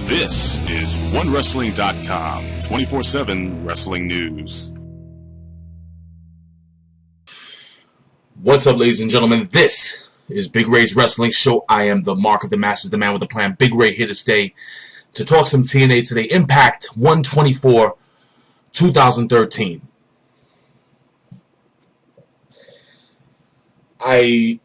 This is OneWrestling.com, 24/7 wrestling news. What's up, ladies and gentlemen? This is Big Ray's Wrestling Show. I am the Mark of the Masses, the man with the plan. Big Ray here to stay to talk some TNA Tna Impact 124 2013. I'm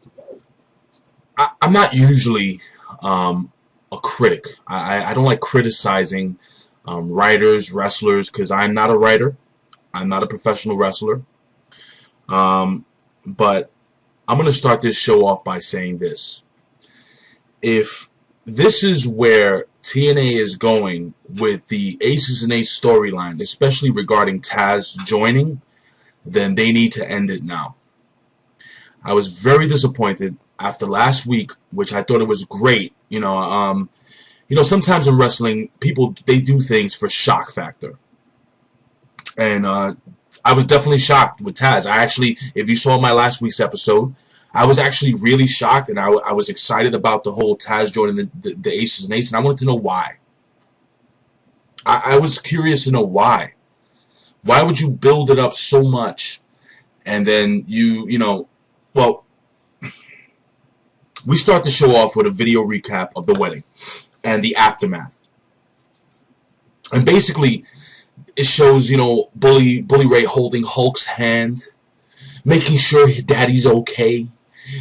not usually a critic. I don't like criticizing writers, wrestlers, because I'm not a writer. I'm not a professional wrestler. But I'm going to start this show off by saying this. If this is where TNA is going with the Aces and Eights storyline, especially regarding Taz joining, then they need to end it now. I was very disappointed after last week, which I thought it was great. Sometimes in wrestling, people, they do things for shock factor. And I was definitely shocked with Taz. I actually, if you saw my last week's episode, I was actually really shocked, and I was excited about the whole Taz joining the Aces and Eights, and I wanted to know why. I was curious to know why. Why would you build it up so much, and then well, we start the show off with a video recap of the wedding and the aftermath. And basically, it shows, Bully Ray holding Hulk's hand, making sure Daddy's okay,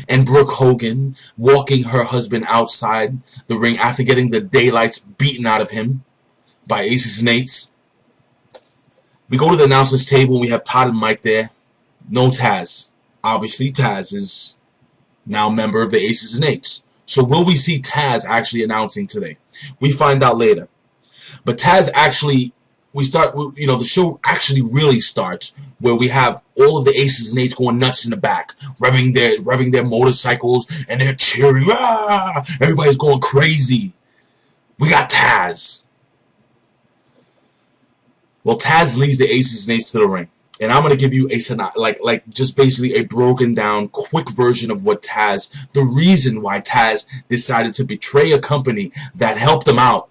and Brooke Hogan walking her husband outside the ring after getting the daylights beaten out of him by Aces and Eights. We go to the announcers table, and we have Todd and Mike there. No Taz. Obviously, Taz is now a member of the Aces and Eights. So will we see Taz actually announcing today? We find out later. But Taz actually, the show actually really starts where we have all of the Aces and Eights going nuts in the back, revving their motorcycles, and they're cheering. Ah! Everybody's going crazy. We got Taz. Well, Taz leads the Aces and Eights to the ring. And I'm going to give you just basically a broken down, quick version of what the reason why Taz decided to betray a company that helped him out.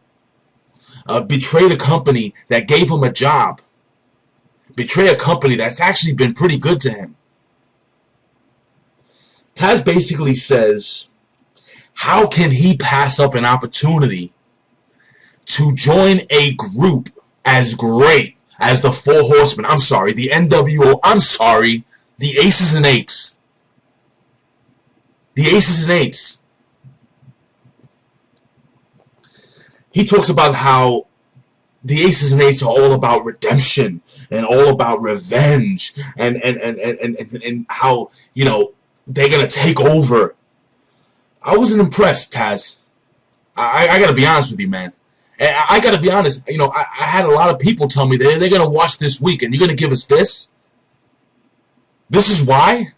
Betray a company that gave him a job. Betray a company that's actually been pretty good to him. Taz basically says, how can he pass up an opportunity to join a group as great as the Four Horsemen? I'm sorry, the NWO. I'm sorry, the Aces and Eights. The Aces and Eights. He talks about how the Aces and Eights are all about redemption and all about revenge and how, they're going to take over. I wasn't impressed, Taz. I got to be honest with you, man. I got to be honest, I had a lot of people tell me they're going to watch this week, and you're going to give us this? This is why?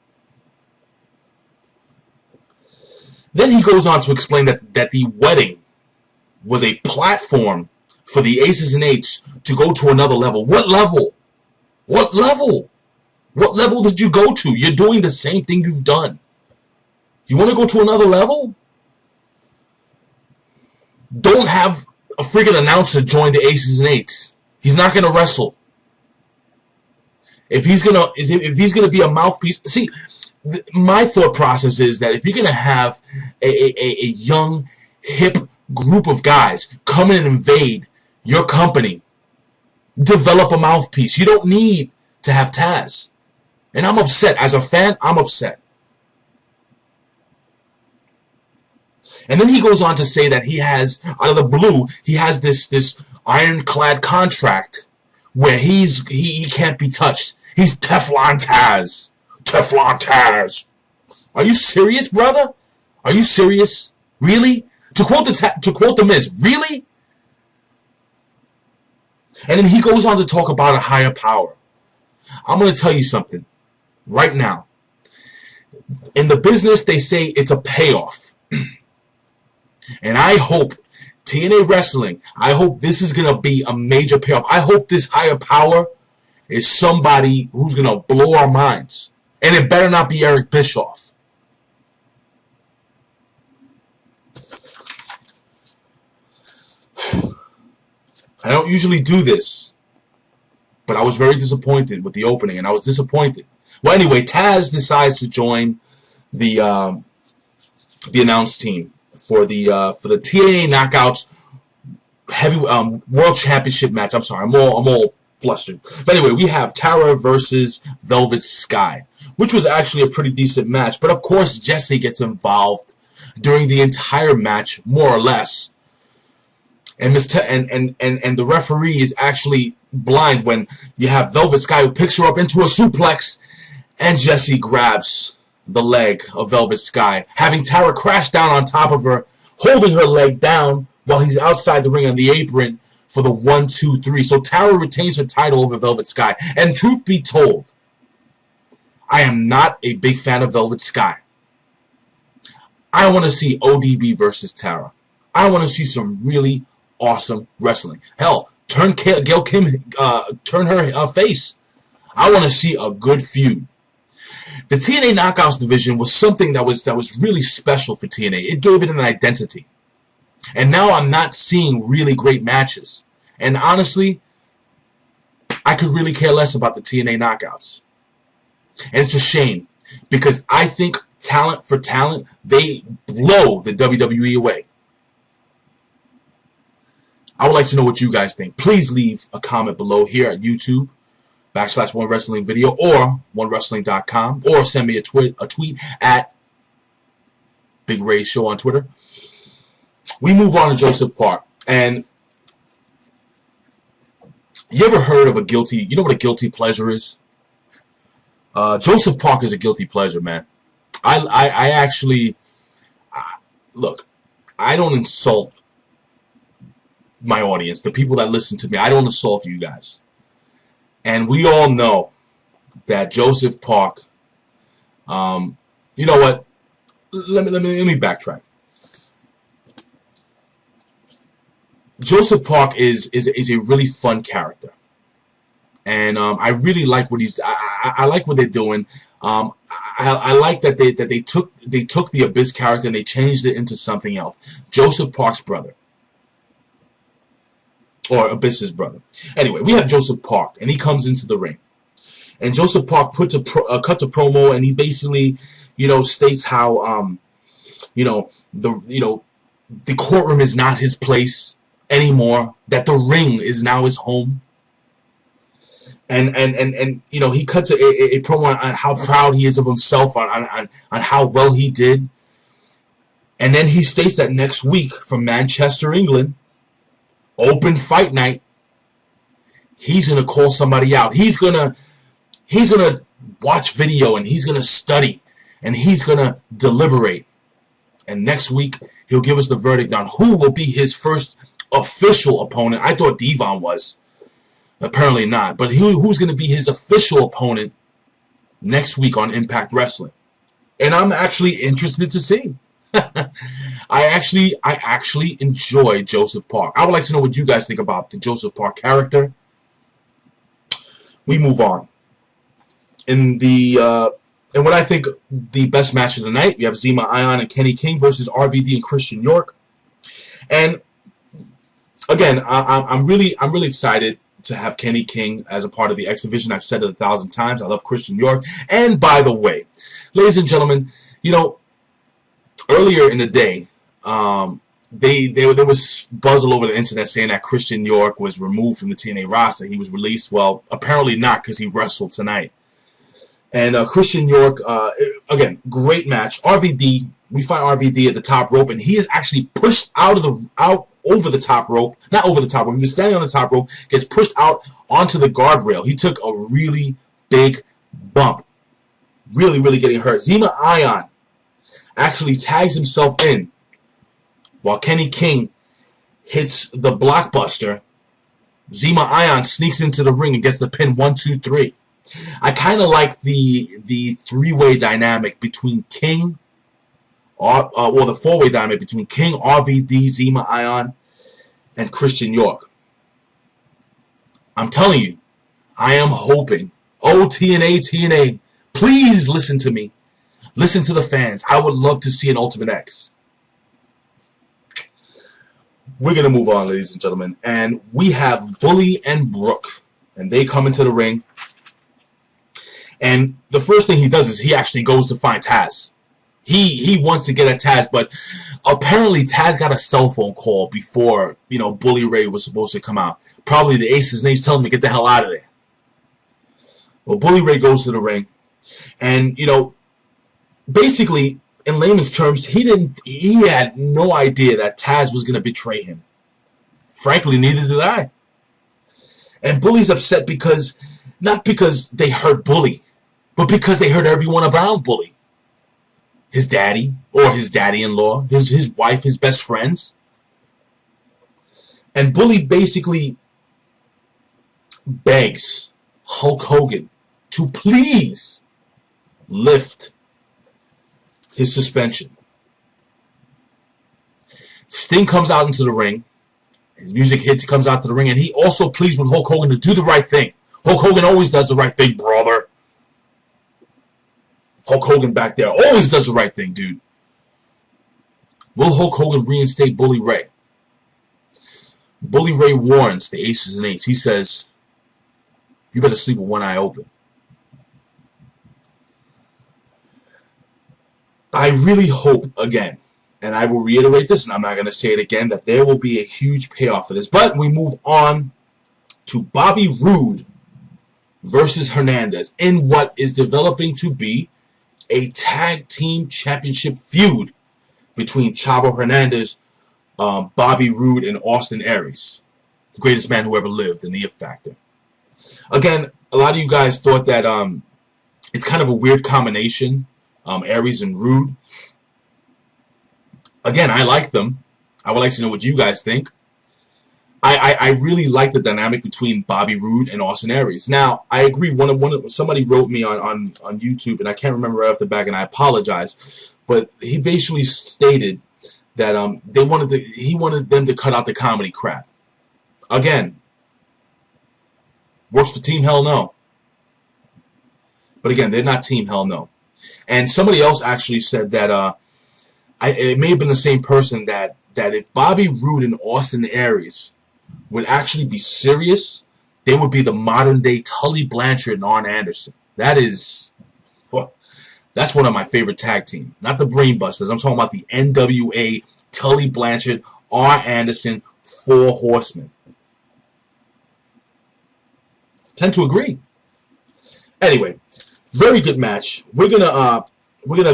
Then he goes on to explain that the wedding was a platform for the Aces and Eights to go to another level. What level? What level? What level did you go to? You're doing the same thing you've done. You want to go to another level? Don't have a freaking announcer join the Aces and Eights. He's not going to wrestle. If he's gonna be a mouthpiece, see, my thought process is that if you're gonna have a young, hip group of guys come in and invade your company, develop a mouthpiece. You don't need to have Taz. And I'm upset. As a fan, I'm upset. And then he goes on to say that he has, out of the blue, he has this ironclad contract where he can't be touched. He's Teflon Taz. Teflon Taz. Are you serious, brother? Are you serious? Really? To quote the Miz, really? And then he goes on to talk about a higher power. I'm going to tell you something right now. In the business, they say it's a payoff. And I hope TNA Wrestling, I hope this is going to be a major payoff. I hope this higher power is somebody who's going to blow our minds. And it better not be Eric Bischoff. I don't usually do this, but I was very disappointed with the opening, and I was disappointed. Well, anyway, Taz decides to join the announced team for the TNA Knockouts heavy World Championship match. I'm sorry, I'm all flustered. But anyway, we have Tara versus Velvet Sky, which was actually a pretty decent match. But of course, Jesse gets involved during the entire match, more or less. And the referee is actually blind when you have Velvet Sky, who picks her up into a suplex, and Jesse grabs the leg of Velvet Sky, having Tara crash down on top of her, holding her leg down while he's outside the ring on the apron for the 1, 2, 3. So Tara retains her title over Velvet Sky. And truth be told, I am not a big fan of Velvet Sky. I want to see ODB versus Tara. I want to see some really awesome wrestling. Hell, turn Gail Kim, turn her face. I want to see a good feud. The TNA Knockouts division was something that was really special for TNA. It gave it an identity. And now I'm not seeing really great matches. And honestly, I could really care less about the TNA Knockouts. And it's a shame, because I think talent for talent, they blow the WWE away. I would like to know what you guys think. Please leave a comment below here at YouTube /OneWrestlingVideo or OneWrestling.com, or send me a tweet at Big Ray Show on Twitter. We move on to Joseph Park. And you ever heard of you know what a guilty pleasure is? Joseph Park is a guilty pleasure, man. I actually, look, I don't insult my audience, the people that listen to me. I don't insult you guys. And we all know that Joseph Park, you know what? Let me backtrack. Joseph Park is a really fun character, and I really like what he's. I like what they're doing. I like that they took the Abyss character and they changed it into something else. Joseph Park's brother, or Abyss's brother. Anyway, we have Joseph Park, and he comes into the ring, and Joseph Park cuts a promo, and he basically, states how the courtroom is not his place anymore, that the ring is now his home. And he cuts a promo on how proud he is of himself, on how well he did. And then he states that next week, from Manchester, England, open fight night, he's gonna call somebody out. He's gonna watch video, and he's gonna study, and he's gonna deliberate. And next week he'll give us the verdict on who will be his first official opponent. I thought Devon was. Apparently not. But who's going to be his official opponent next week on Impact Wrestling? And I'm actually interested to see. I actually enjoy Joseph Park. I would like to know what you guys think about the Joseph Park character. We move on. In what I think the best match of the night, we have Zema Ion and Kenny King versus RVD and Christian York. And again, I'm really excited to have Kenny King as a part of the X Division. I've said it 1,000 times. I love Christian York. And by the way, ladies and gentlemen, earlier in the day, there was buzz all over the internet saying that Christian York was removed from the TNA roster. He was released. Well, apparently not, because he wrestled tonight. And Christian York, again, great match. RVD, we find RVD at the top rope, and he is actually pushed over the top rope. Not over the top rope. He was standing on the top rope, gets pushed out onto the guardrail. He took a really big bump. Really, really getting hurt. Zema Ion actually tags himself in while Kenny King hits the blockbuster. Zema Ion sneaks into the ring and gets the pin 1, 2, 3. I kind of like the three-way dynamic between King, or the four-way dynamic between King, RVD, Zema Ion, and Christian York. I'm telling you, I am hoping. Oh, TNA, please listen to me. Listen to the fans. I would love to see an Ultimate X. we're going to move on, ladies and gentlemen. And we have Bully and Brooke. And they come into the ring. And the first thing he does is he actually goes to find Taz. He wants to get at Taz, but apparently Taz got a cell phone call before, Bully Ray was supposed to come out. Probably the Aces and Eights telling him to get the hell out of there. Well, Bully Ray goes to the ring. And, basically, in layman's terms, he had no idea that Taz was going to betray him. Frankly, neither did I. And Bully's upset because, not because they hurt Bully, but because they hurt everyone around Bully. His daddy, or his daddy-in-law, his wife, his best friends. And Bully basically begs Hulk Hogan to please lift his suspension. Sting comes out into the ring. His music hits, he comes out to the ring, and he also pleads with Hulk Hogan to do the right thing. Hulk Hogan always does the right thing, brother. Hulk Hogan back there always does the right thing, dude. Will Hulk Hogan reinstate Bully Ray? Bully Ray warns the Aces and Eights. He says, you better sleep with one eye open. I really hope, again, and I will reiterate this, and I'm not going to say it again, that there will be a huge payoff for this. But we move on to Bobby Roode versus Hernandez in what is developing to be a tag team championship feud between Chavo Hernandez, Bobby Roode, and Austin Aries, the greatest man who ever lived in the It Factor. Again, a lot of you guys thought that it's kind of a weird combination, Aries and Roode. Again, I like them. I would like to know what you guys think. I really like the dynamic between Bobby Roode and Austin Aries. Now, I agree. Somebody wrote me on YouTube, and I can't remember right off the back, and I apologize. But he basically stated that he wanted them to cut out the comedy crap. Again, works for Team Hell No. But again, they're not Team Hell No. And somebody else actually said that it may have been the same person that if Bobby Roode and Austin Aries would actually be serious, they would be the modern-day Tully Blanchard and Arn Anderson. That's one of my favorite tag team. Not the Brainbusters. I'm talking about the NWA, Tully Blanchard, Arn Anderson, Four Horsemen. Tend to agree. Anyway, very good match. We're gonna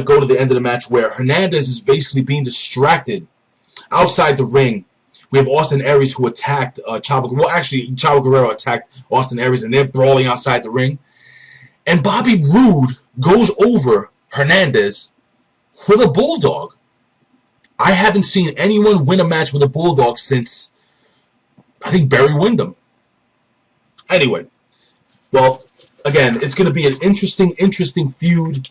go to the end of the match where Hernandez is basically being distracted outside the ring. We have Austin Aries who attacked Chavo. Well, actually, Chavo Guerrero attacked Austin Aries, and they're brawling outside the ring. And Bobby Roode goes over Hernandez with a bulldog. I haven't seen anyone win a match with a bulldog since, I think, Barry Windham. Anyway, well, again, it's going to be an interesting feud.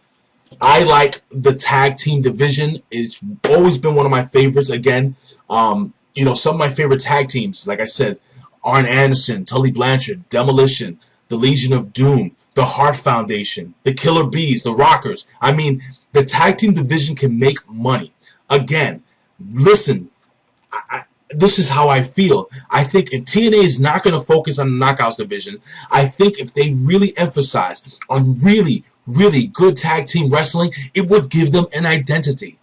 I like the tag team division. It's always been one of my favorites. Again, some of my favorite tag teams, like I said, Arn Anderson, Tully Blanchard, Demolition, the Legion of Doom, the Hart Foundation, the Killer Bees, the Rockers. I mean, the tag team division can make money. Again, listen, this is how I feel. I think if TNA is not going to focus on the Knockouts division, I think if they really emphasize on really good tag team wrestling, it would give them an identity.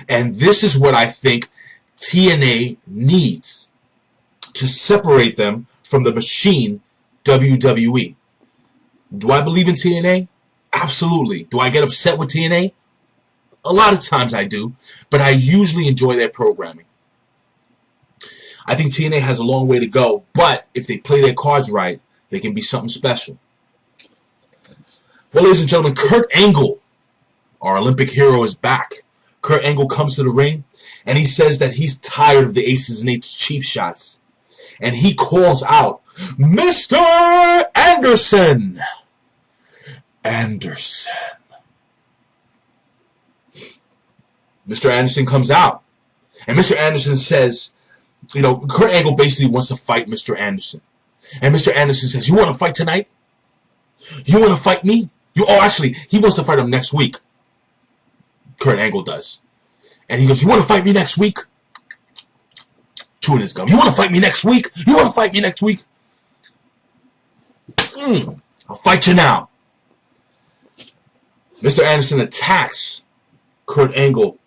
And this is what I think TNA needs to separate them from the machine WWE. Do I believe in TNA? Absolutely. Do I get upset with TNA? A lot of times I do, but I usually enjoy their programming. I think TNA has a long way to go, but if they play their cards right, they can be something special. Well, ladies and gentlemen, Kurt Angle, our Olympic hero, is back. Kurt Angle comes to the ring, and he says that he's tired of the Aces and Eights cheap shots. And he calls out, Mr. Anderson! Anderson. Mr. Anderson comes out. And Mr. Anderson says, Kurt Angle basically wants to fight Mr. Anderson. And Mr. Anderson says, you want to fight tonight? You want to fight me? Actually, he wants to fight him next week. Kurt Angle does. And he goes, you want to fight me next week? chewing his gum. You want to fight me next week? You want to fight me next week? I'll fight you now. Mr. Anderson attacks Kurt Angle,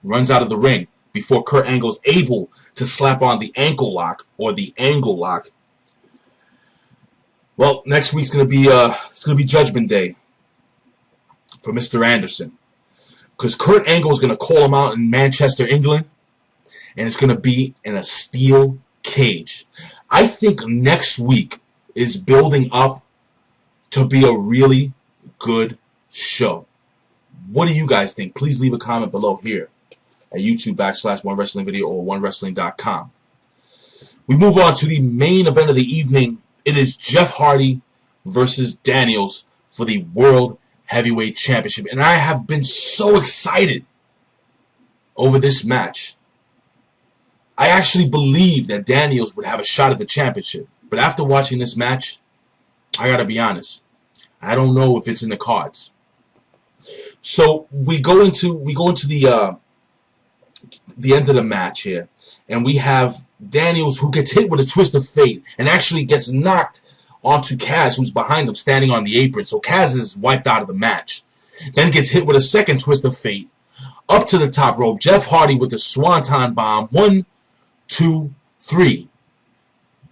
runs out of the ring before Kurt Angle's able to slap on the ankle lock or the angle lock. Well, next week's gonna be Judgment Day for Mr. Anderson, because Kurt Angle is gonna call him out in Manchester, England, and it's gonna be in a steel cage. I think next week is building up to be a really good show. What do you guys think? Please leave a comment below here at YouTube.com/OneWrestlingVideo or OneWrestling.com. We move on to the main event of the evening. It is Jeff Hardy versus Daniels for the World Heavyweight Championship. And I have been so excited over this match. I actually believed that Daniels would have a shot at the championship. But after watching this match, I gotta be honest, I don't know if it's in the cards. So we go into the end of the match here, and we have Daniels, who gets hit with a twist of fate and actually gets knocked onto Kaz, who's behind him standing on the apron. So Kaz is wiped out of the match. Then gets hit with a second twist of fate up to the top rope. Jeff Hardy with the Swanton Bomb. 1, 2, 3.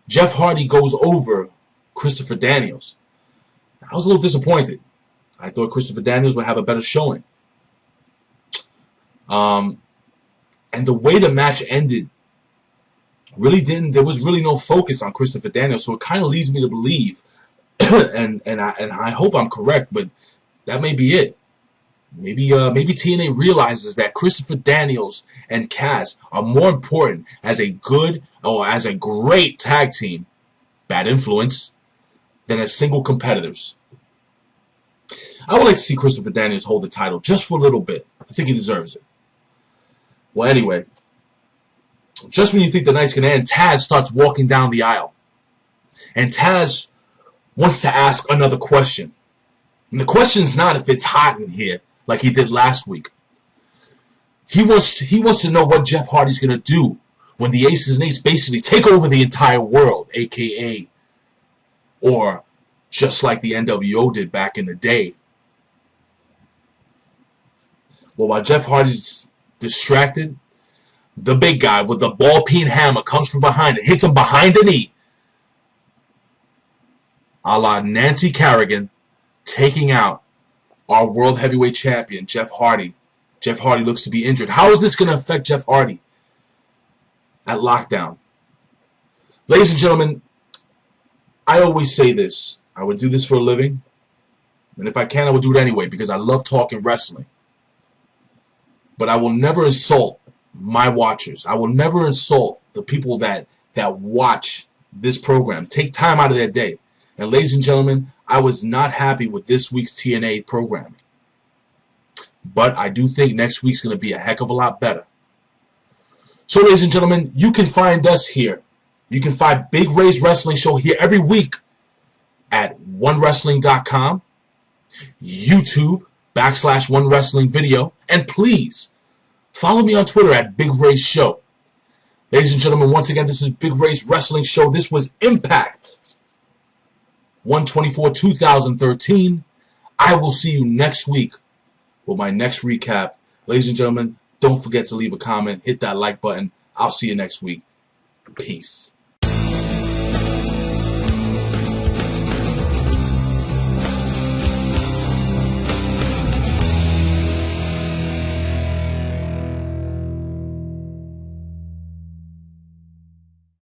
Jeff Hardy goes over Christopher Daniels. I was a little disappointed. I thought Christopher Daniels would have a better showing. And the way the match ended really didn't. There was really no focus on Christopher Daniels, so it kind of leads me to believe, and I hope I'm correct, but that may be it. Maybe TNA realizes that Christopher Daniels and Kaz are more important as a good or as a great tag team, Bad Influence, than as single competitors. I would like to see Christopher Daniels hold the title just for a little bit. I think he deserves it. Well, anyway, just when you think the night's going to end, Taz starts walking down the aisle. And Taz wants to ask another question. And the question's not if it's hot in here, like he did last week. He wants to know what Jeff Hardy's going to do when the Aces and Eights basically take over the entire world, a.k.a. or just like the NWO did back in the day. Well, while Jeff Hardy's distracted, the big guy with the ball-peen hammer comes from behind and hits him behind the knee, a la Nancy Kerrigan, taking out our World Heavyweight Champion, Jeff Hardy. Jeff Hardy looks to be injured. How is this going to affect Jeff Hardy at Lockdown? Ladies and gentlemen, I always say this. I would do this for a living. And if I can, I would do it anyway because I love talking wrestling. But I will never insult my watchers. I will never insult the people that watch this program. Take time out of their day. And ladies and gentlemen, I was not happy with this week's TNA programming. But I do think next week's going to be a heck of a lot better. So ladies and gentlemen, you can find us here. You can find Big Ray's Wrestling Show here every week at OneWrestling.com, YouTube.com/OneWrestlingVideo, and please follow me on Twitter at Big Ray's Show. Ladies and gentlemen, once again, this is Big Ray's Wrestling Show. This was Impact 1/24/2013. I will see you next week with my next recap. Ladies and gentlemen, don't forget to leave a comment, hit that like button. I'll see you next week. Peace.